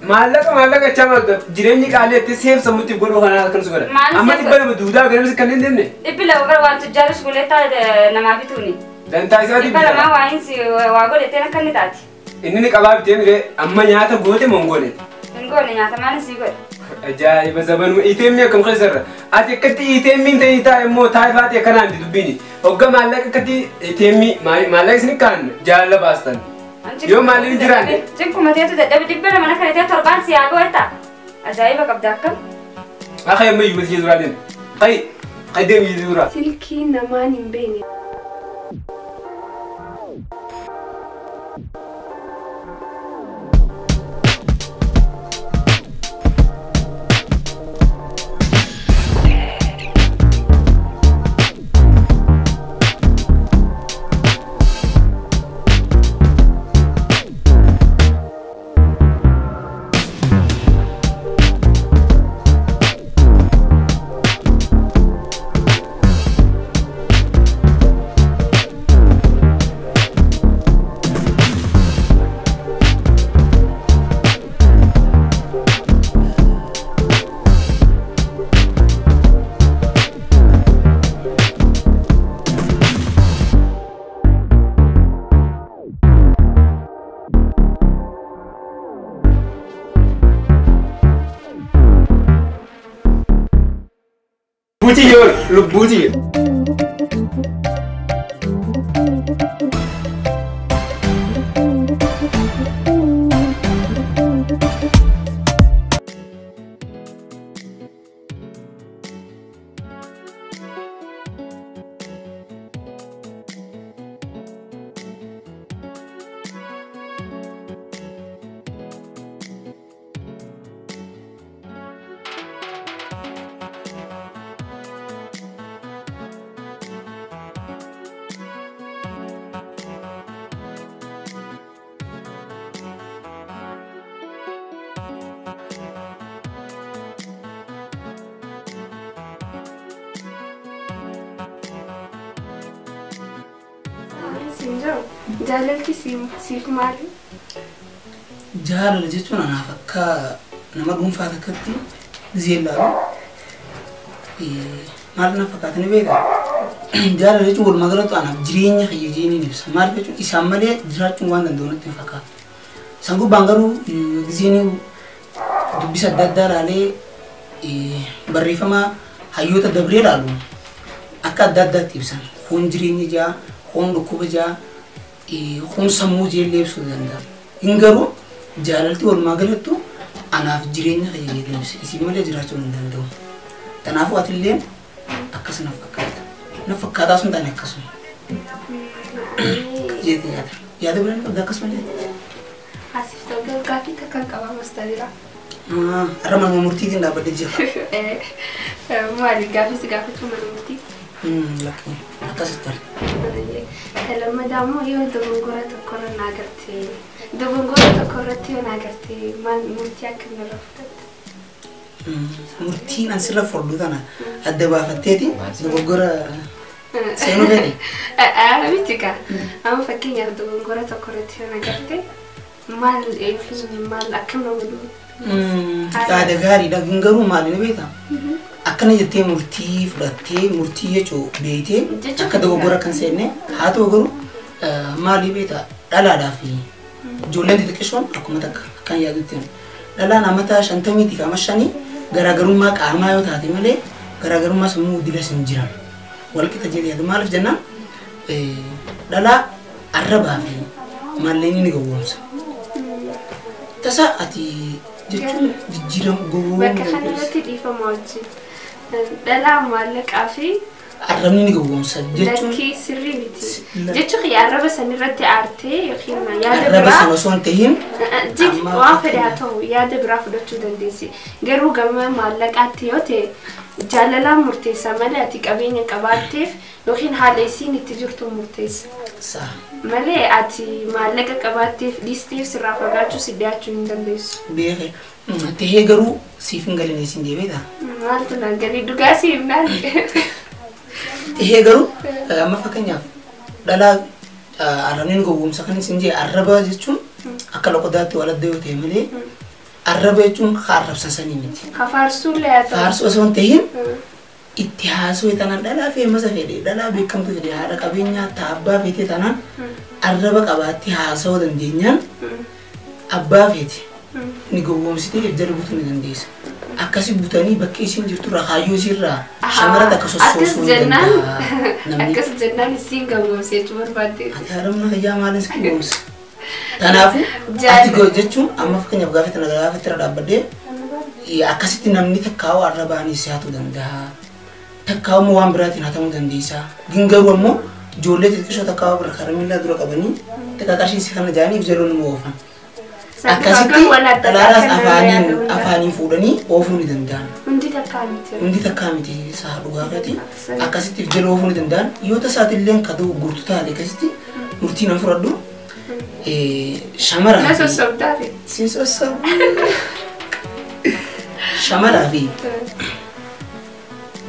Mahallaka chama jireenyi qaaliitti seef sammuutti godhuu kana kan su godha. Amma tibbana duudaa garamsi kan hin deemne. Dhibbi lafa gara waan tujjaaris guleetaa namaa bituuni. Dantaa isaa dhibbi lamaa waa'insi waa godhetee akka inni taati. Inni ni qabaa bitee mire amma nyaata goote moo hin goone? Hin goone nyaata maal sii godhe? Ajaa'iba zabanuu iteemmi akkam keessarra. Ati akkatti iteemmiin ta'ii taa'e immoo taa'e faati akkanaan dubbiini. Hogga maallaqa akkatti iteemmi maallaqa isin kaan jaalala baastan. Yo malin jirani. Cinku mateetu dadhabe dhibba mana kana ta'e torbaan si yaa goota. Ajaa'iba qabda akkam. Akhay amma yuuti jiraanin. Hay deemi jira. Silkii namaan hin beekne. Lubbuuti. Jaalalti siif maali? Jaalala jechuun anaaf akka nama dhuunfaa takkatti zeellaa maal na fakkaata ni beektaa? Jaalala jechuun walumaa galatti anaaf jireenya hiyyeeyyii ni ibsa. Maal jechuun isaan malee jiraachuun waan danda'u natti hin fakkaatu. Isaan gubbaan garuu giseen dubbisa adda addaa ilaalee barreeffama hayyoota dabree ilaalu akka adda addaatti ibsan. Kun jireenya jaa, kun dhukkuba jaa, kun sammuu jeellee ibsuu danda'a. Hin garuu jaalalti walumaa galattu anaaf jireenya hiyyeeyyii ibsa. Isin malee jiraachuu hin danda'u. Kanaafuu atillee akkas na fakkaata. Na fakkaataa sun taane akkasuma. Jeeti yaada. Yaada biraan qabda akkasuma jeeti. Asif ta'uu gaaffii takka qabaa mastaa Arra mana murtiitiin dhaabbadde jira. Maali gaaffii si gaafatu mana murtii? Lakkii akkasitti arga. Lammadaa immoo yoo dogongora tokkorra na agartee dogongora tokkorratti yoo na agartee maal murtii akkamirra fudhatte? Murtiin asirra furdu kana adda baafatteeti dogongora seenuu fedhe. Miti kaa amma fakkeenyaaf dogongora tokkorratti yoo na agartee maal akkamna godhu? Yaada gaariidha. Garuu maali ni beektaa? Akkana jettee murtii fudhattee murtii jechuun beektee akka dogoggora kan seenne haa ta'u garuu maali beektaa? Dhalaadhaa fi ijoolleen xixiqqishoon akkuma takka kan yaadutti dhalaan amata 50 fi 5 garaagarummaa qaamaa yoo taate malee garaagarummaa sammuu dilas hin jiran. Walqixa jedhee yaadu maaliif jennaan dhalaa arrabaa fi maalleen ni gowwoomsa. Tasa ati jechuun jijjiiramu gowwoomuu bakka kanarratti dhiifama wajjin dhalaa maallaqaa fi arrabni ni gowwoomsa jechuun lakkii sirrii miti jechuun arraba sanirratti aartee yookiin yaada arraba sana osoo hin tahiin waan fedhe haa ta'u yaada biraa fudhachuu dandeessi. Garuu gama maallaqaatti yoo ta'e jaalalaan murteessa malee ati qabeenya qabaatteef yookiin haala isiin itti jirtu murteessa. Malee ati maallaqa qabaatteef dhiisteef sirraa fagaachuu si dhiyaachuu hin dandeessu. Beekee tahee garuu siif hin galinee siin deebiidha. Maaltu naan galii dhugaa siif naan. Tahee garuu amma fakkeenyaaf dhalaa arrabni gowwoomsa kan isin jee arraba jechuun akka loqodaatti waladda yoo ta'e malee arraba jechuun arrabsan sanii miti. Hafaarsuun leeyyaata. Faarsuu osoo hin ta'in itti haasoo tanaan dhalaa feemasa fedhe dhalaa beekamtu fedhe haadha qabeenyaa abbaa feetee tanaan arraba qabaatti haasawuu dandeenyaan abbaa feete ni gowwoomsitee jala butuu ni dandeessa. Akkasi butanii bakki isiin jirtu irraa kaayyoo isiirraa shamarran akka sossoosuu ni danda'a. Akkas jennaan isiin gowwoomsee jechuun barbaadde. Ati haadhamna fayyaa maaliin si gowwoomsa? Kanaafuu ati jechuun amma fakkeenyaaf gaafa tana gaafa itti irra dhaabbadhee akkasitti namni takkaa'uu arrabaan si haatu danda'a. Takkaa'uu immoo waan biraatiin hatamuu dandeessa. Garuu ammoo ijoollee xixiqqoo takkaa'uu bira karamillaa dura qabanii xiqqaaqashii si kana jaaniif jeroon immoo oofan. Akkasitti dhalaalaas afaaniin fuudhanii oofuu ni danda'an. Hundi takkaa miti isaa dhugaafati. Akkasitti jala oofuu ni danda'an. Yoo tasaatillee kan ta'u gurtu taate akkasitti murtii nan fudhadhu. Shamaraa fi si sossobdaa. Shamaraa fi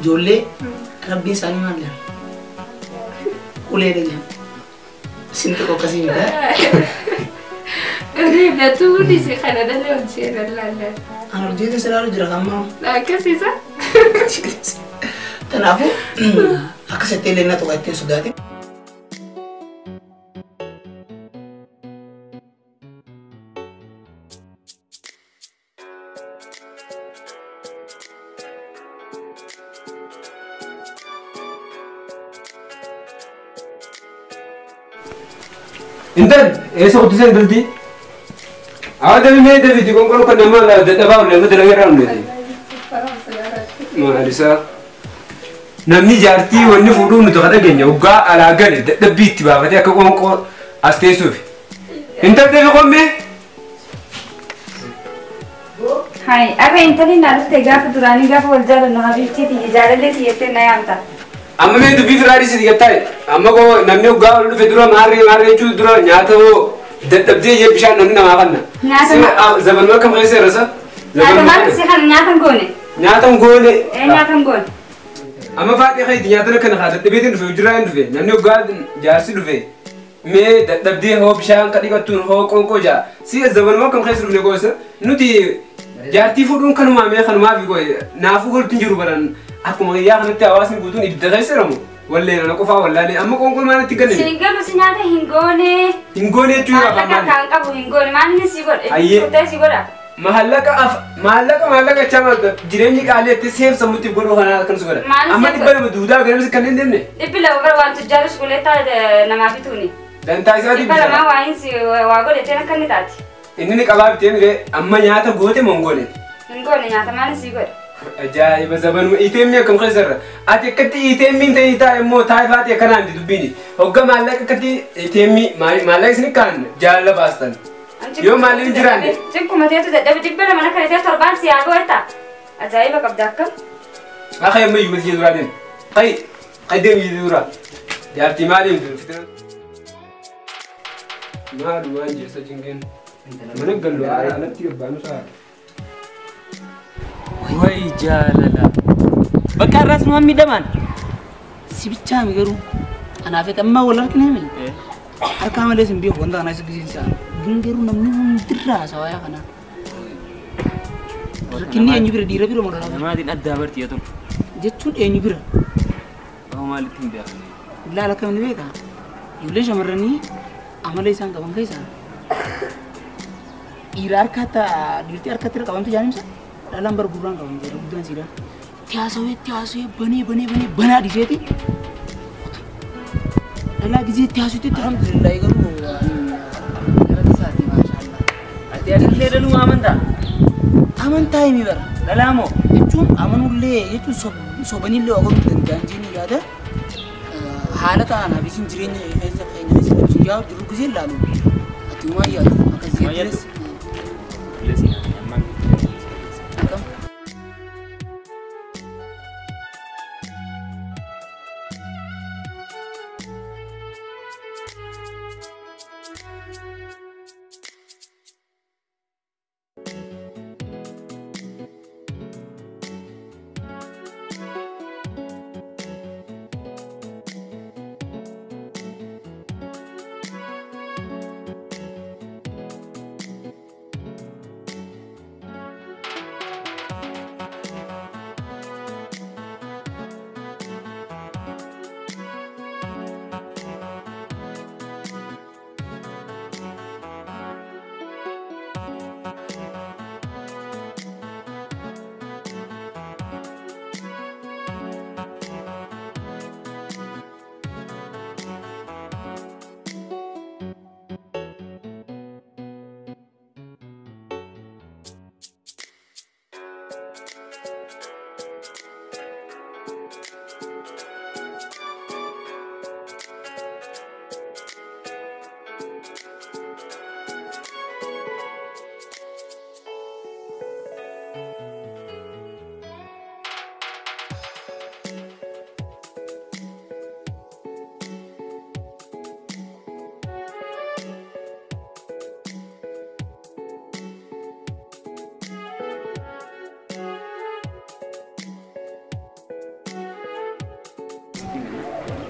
ijoollee rabbiin isaanii maal jedhama? Ulee dhagaan. Isin tokko akkasii miti. Riba tuuni si kana dalee hojii lallaalle. An hojii siraaru jira kammaa. Akkasiisa. Kanaafuu akkasitti illee na tokko ittiin sodaate. Intan, esok tu saya berhenti. Ada ni ada video kongkong kan nama lah, dah tahu lah, betul lagi ramai ni. Marisa, namni jarti wani furu ni tu kata genya, uga alaga ni, dah beat tiba, kata aku kongkong aste sufi. Intan tu kau me? Hai, apa intan ni naruh tega peturani gak wajah no habis citi jalan le siete naya anta. Amma मैं तो बीफ राड़ी से दिखता है अम्मा को नन्हे उगा और फिर मार रहे चूत दूरा न्याता वो दबदे ये पिछाड़ नन्हे ना मारना ज़बन में कम कैसे रसा न्यातम गोने अम्मा फाते खाई न्याता ना कन खाते तबीयत इन फ्यूचरा इन फे नन्हे उगा जारसी लुफे मैं दबदे हो पिछाड़ कटी का तून हो कौन को जा सी ज़बन में कम कैसे रुकने को ऐसा नुती जाती फुटूं खनुमा में खनुमा भी कोई नाफु कर तुंजरू बरन aku mau ya kan tiawas ni butuh ni dagai seramu, walle na aku faham walle ni, amma kongkong mana tiga ni. Sehingga mesti nyata hinggone cuy apa mana? Kan kabu hinggone mana ni sih gor? Kita sih gor. Mahalla ka cama jirenji kali itu save samuti guru kana kan sugara. Amma tiba ni duda agar mesti kanin demne. Tapi lah agar wantu jalan sekolah ta nama itu ni. Dan tak sih. Tiba lama wain si wago itu nak kan tadi. Ini ni kalau betul ni, amma nyata gote monggone. Hinggone nyata mana sih gor? Ajaib zaman itemnya kamu khazar. Ati kati itemin tadi ta emo taifat ya kanan di dubini. Hoga malak kati itemi malak sini kan jalan bastan. Yo malin jiran. Jengku mati itu dah dapat tiba mana kereta terban si aku eta. Ajaib kab dakam. Akhay mai masjid duradin. Kai dem yidura. Yar timali fitran. Malu anje sajingen. Mana gandu ara anak tiga banu sa. ወይ ጃለላ በቃ ራስ ነው የሚደማን ሲብቻ የሚገሩ አናፈተማ ወላክ ነው የሚል አካማ ለስም ቢሆን ወንዳ ናይስ ጊዜ እንሳ ግንገሩ ነው ምን ድራ ሰዋያ ከና ረኪኒ እኙ ብረ ዲረ ቢሮ ሞላ ማዲን አዳበርት የቱ ጀቹን እኙ ብረ ነው ማለት እንዲያ ላላ ከምን ቤታ ይልሽ አመረኒ አመለይ ሳን ቀበን ከይሳ ኢራርካታ ዲርቲ አርካትረ ቀበን ተጃኒምሳ dalam berbulan kau ni, berbulan sih dah. Tiasu bani bana di sini. Dalam gizi tiasu itu alhamdulillah itu. Kerana sahati mashallah. Hati ada le dalu aman tak? Aman tak ini ber. Dalamu. Itu aman ulle, itu sobani le agar janji ni ada. Halat ana bisin jirinnya, hanya kayaknya jauh dulu gizi lalu. Hati umai ada, akan jelas.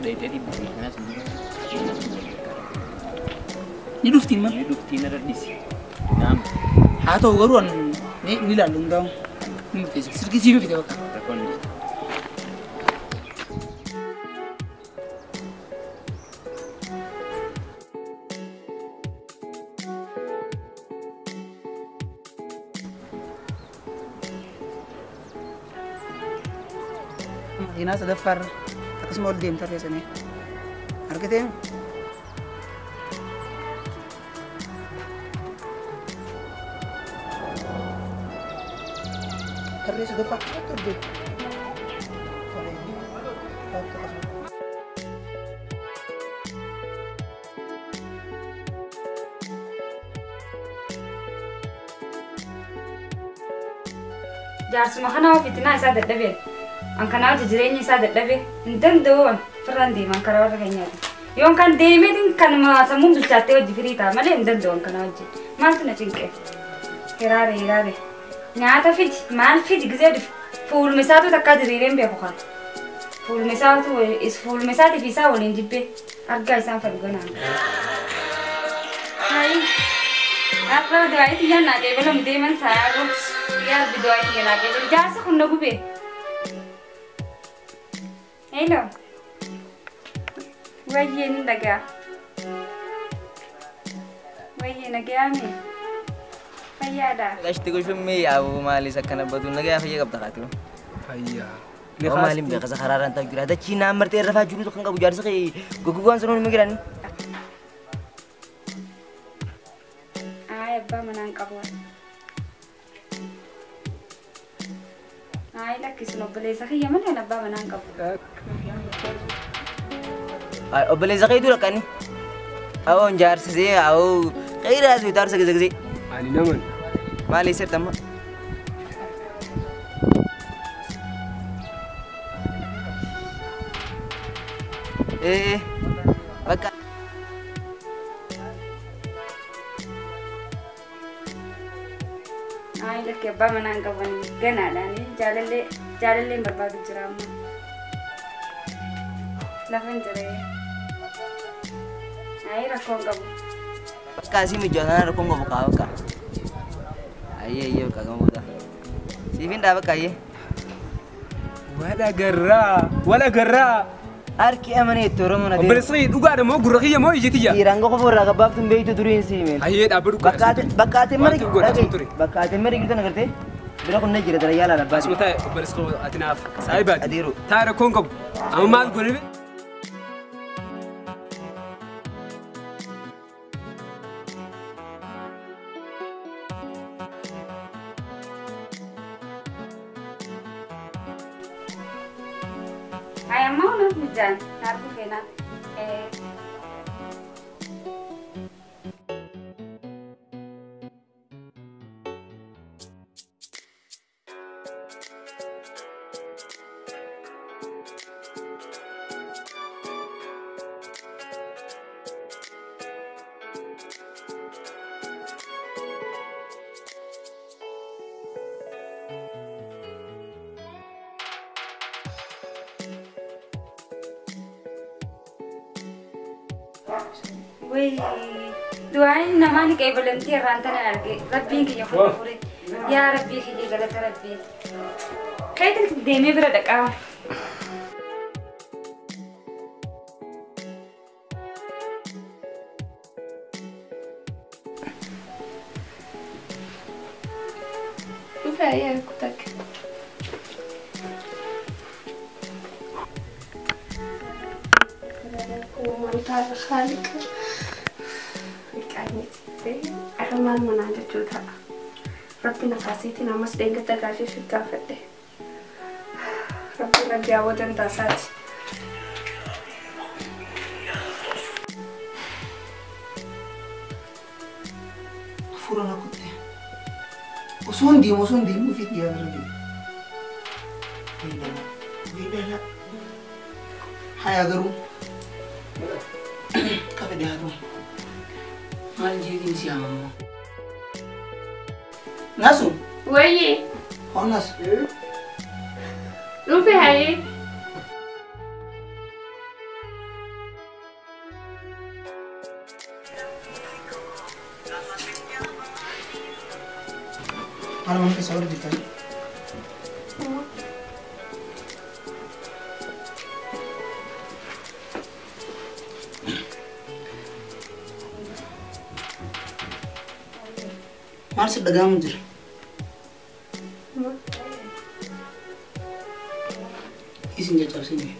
fudhatee dhibbisee kanas Ni dhuftiin ma? ni dhuftiin irra dhisi. Naam. Haa ta'u garuu an ni ilaallu hundaa'u. Ni murteessa. Sirkii siif fide bakka. Rakkoon ni. Makiinaa sadaffaarra akkasuma ol deemta reessanii argatee tarree sadaffaa akkasumatti ol deemta. Jaarsuma kana fitinaa isaa dadhabee an kanaa jireenya isaa dadhabee hin danda'u firraan deeman karaa warra keenyaati. Yoon kan deemeetiin kanuma sammuun bilchaattee hojii firii ta'a malee hin danda'u an kanaa hojii. Maaltu na cinqee? Hiraare. Nyaata fidi maal fidi gisee dhufu fuuluma isaatu takkaa diriireen beeku kan. Fuuluma isaatiif isaa waliin jibbee argaa isaan fadhuganaa. Hayi. Akka du'aayitti yaannaa qeebala deeman saayaroo. Yaa du'aayitti yaannaa qeebala jaarsa kun na gubee. Hello. Wayye ni daga. Wayye nagayame. Fayyada. Gashti ko shumme yaa'u maalis akkana badu nagaya fayya qabda qaatu. Fayyaa. Oo maalim beeka sakaraaran ta'u jira. Dachi naan martee rafaa jiru kan qabu jaarsa kee gogugaan sanoon mi giran. Ay abbaa manaan qabu. Ay lakkisuma obboleessa kiyya malee abbaa manaan qabu. Ay obboleessa kee dura kan. Awon jaarsa see awo qeeraa su taarsa gizee. Ani naman. Maalis sertama. Bakka. Ay lakki abbaa manaan qaban ganaadhaan jaalallee barbaadu jira amma. Lafan jiree. Ay rakkoon qabu. Bakka asii mijjootaan rakkoon qabu kaa bakka. Ayyee bakka gamoota. Siifin dhaa bakka ayyee. Wala garraa. Harki amanee itti Oromoo na Obboleessa kiyya dhugaadha moo gurra kiyya moo ijjitiyya? Dhiiraan qofa irraa gabaabtuun beeytu duriin siimeen. Ayyee dhaabba dhugaa. Bakkaatiin mara girtan agartee bira kun na jira dara yaala labbaa. Asuma taa'e obboleessa koo ati naaf saayibaati. Adiiru. Taa'e rakkoon qabu. Amma maal godhame? Ay amma unak mijan, narku kena. Wih, doain namanya kayak belum tiar rantan arge, Rabbi kaya fure, ya Rabbi kaya galata Rabbi. Kayak itu demi berada kau. Lupa ya aku tak. Mantap sekali kan. Arman mana ada juga. Rabbi nafasitin amas dengan terkasih sudah fede. Rabbi lagi awal dan tasat. Furan aku teh. Usundi mufid dia berarti. Beda. Hai agaru. Kafe dia tu. Mal jadi siapa? Nasu? Woi. Honas. Lupa hai. أنا ما في صور جدا ما أرسل دقام مجر إيش نجار سيني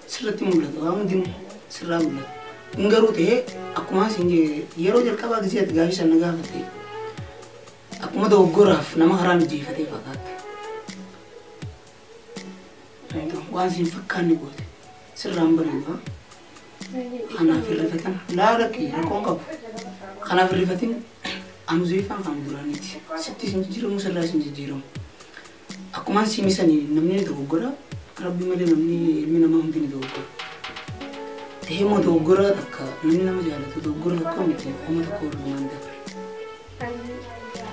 سرتي مولد قام ديم سرا مولد إنغرو تيه أكو ما سيني يرو جل كبا كسيات غاهي سنغا فتي أكو ما دو غراف نما حرام جي فتي فقط وانسين فكاني قلت سرا مبريبا أنا في الرفتن لا ركي ركون قب أنا في الرفتن أنا زيفان كم درانيتي ستي سنجيرم مسلا سنجيرم أكو ما سيني سني نمني دو غرا ربي ملي نمني من ما هم ديني دو غرا تهمو دو غرا تكا نمني نما جالت دو غرا تكا متي هم تكور ماندا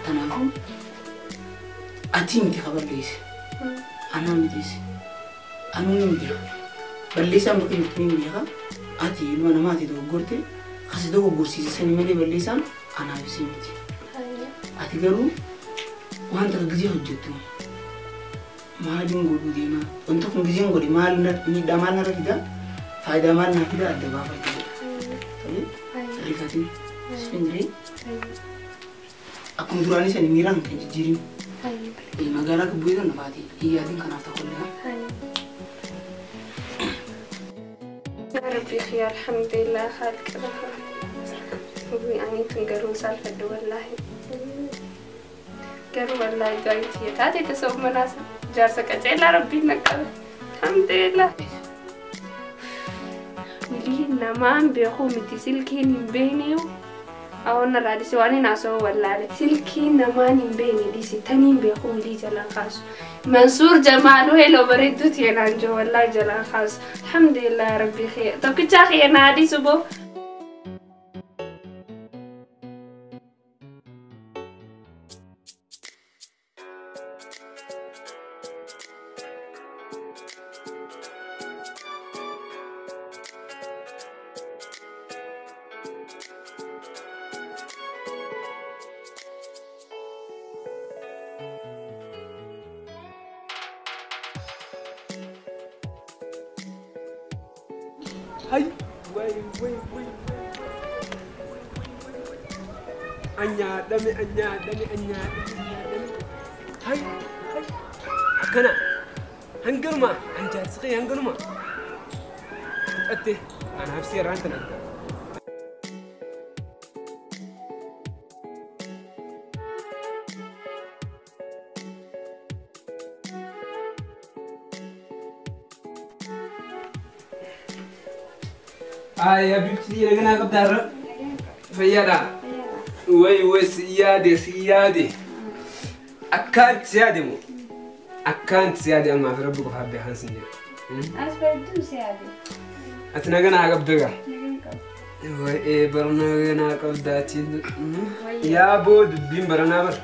تناهم أتي متي خبر ليس أنا متيس أنا متي بليسان بكي يتمين بيها أتي لو أنا ما أتي دو غرتي خسدو غرسي سني ملي بليسان أنا بسي متي أتي قالوا وأنت كجزي حجتو مالين قولوا ديما أنتو كن جزين قولي مالنا دامالنا رفيدا فايدا مالنا كده أدبا فايدا طيب رفاتين سفندري أكون دراني سني ميران كجيرين مقالا كبويدا نفاتي هي هذين كان أفتح كلها يا ربي خير الحمد لله خالق يعني تنقرون سالفة والله قالوا والله قايتي تاتي تسوق مناسب جارسك أجعل ربي نقل الحمد لله ولينا ما عم بيخو متي سلكين بينيو أو أنا رادي سواني ناسو والله سلكين ما نبيني دي ستانين بيخو لي جلان خاص منصور جماله لو بريدو تينانجو والله جلان خاص الحمد لله ربي خير طب كتا خير نادي سبو هاي وي وي وي أنيا دمي هاي كنا هنقرما هنجار سقي هنقرما أتي أنا هفسي رانتنا يا بنتي أنا قلنا قبل فيادا وي سيادة أكانت سيادة ما في ربك فهبي حنسني أسبوع سيادة أتنا قلنا قبل وي برنا قلنا قبل يا بود بين برنا بر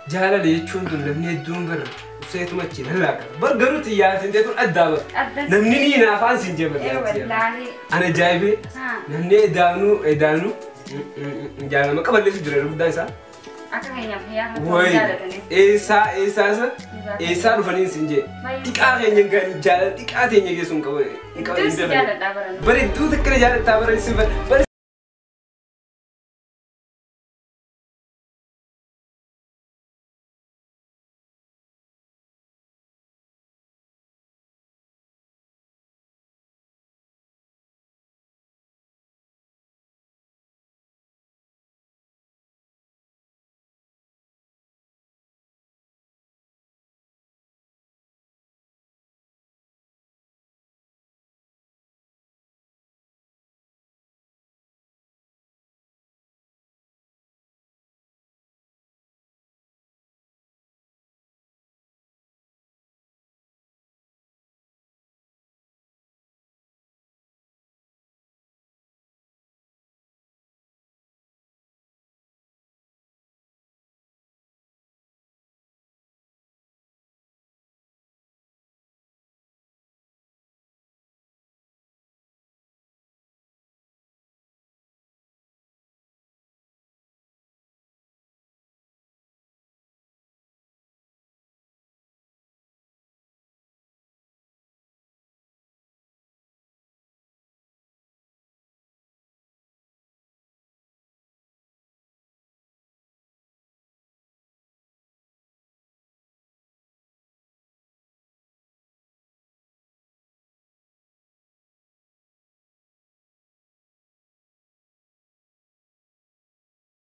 جهلا ليشون تلفني دون بر سيتو ماتشين هلا برجرت يا سندتو أدابر نمني نافان سنجبر أنا جايبه نمني دانو جانا ما قبل ليش درر بدايسا وي إيسا رفنين سنجي إكاهين ينقل جال إكاهين يجي سونكوا بري دو تكره جال تابر